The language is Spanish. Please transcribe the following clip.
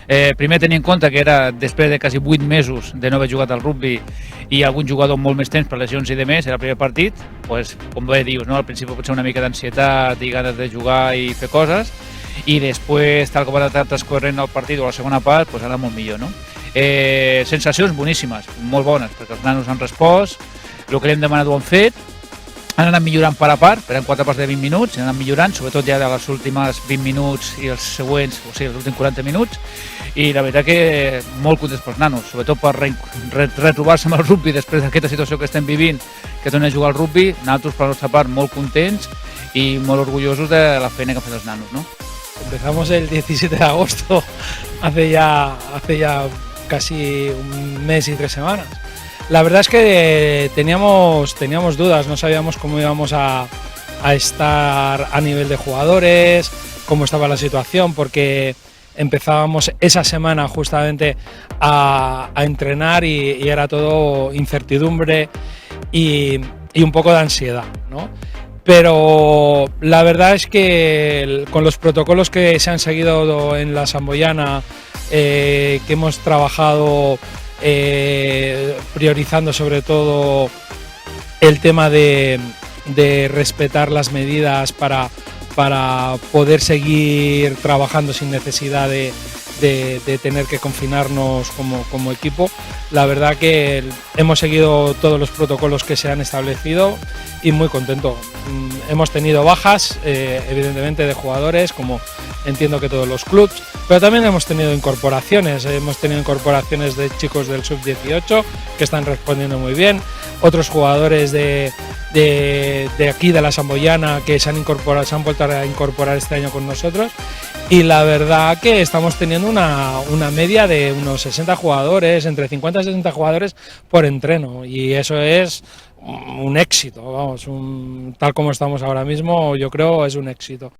Primer tenir en compte que era després de quasi 8 mesos de no haver jugat al rugby i algun jugador molt més temps per lesions i de més, era el primer partit, pues, com bé dius, no? Al principi potser una mica d'ansietat i ganes de jugar i fer coses, i després, tal com va estar transcorrent el partit o la segona part, pues, ara molt millor, no? Sensacions boníssimes, molt bones, perquè els nanos han respost, el que li hem demanat ho han fet, han anat millorant part a part, eren 4 parts de 20 minuts, han anat millorant, sobretot ja de les últimes 20 minuts i els següents, o sigui, els últims 40 minuts, i la veritat que molt contents pels nanos, sobretot per retrobar-se amb el rugby després d'aquesta situació que estem vivint, que tornen a jugar al rugby, nosaltres per la nostra part molt contents i molt orgullosos de la feina que han fet els nanos, no? Empezamos el 17 de agosto, hace ya casi un mes y 3 semanas. La verdad es que teníamos dudas, no sabíamos cómo íbamos a estar a nivel de jugadores, cómo estaba la situación, porque empezábamos esa semana justamente a entrenar y era todo incertidumbre y un poco de ansiedad, ¿no? Pero la verdad es que con los protocolos que se han seguido en la Samboyana, que hemos trabajado priorizando sobre todo el tema de respetar las medidas para poder seguir trabajando sin necesidad de tener que confinarnos como equipo. La verdad que hemos seguido todos los protocolos que se han establecido y muy contento. Hemos tenido bajas, evidentemente, de jugadores, como entiendo que todos los clubs, pero también hemos tenido incorporaciones de chicos del sub-18 que están respondiendo muy bien, otros jugadores de aquí de la Samboyana que se han vuelto a incorporar este año con nosotros, y la verdad que estamos teniendo una media de unos 60 jugadores, entre 50 y 60 jugadores por entreno, y eso es un éxito, vamos, tal como estamos ahora mismo, yo creo es un éxito.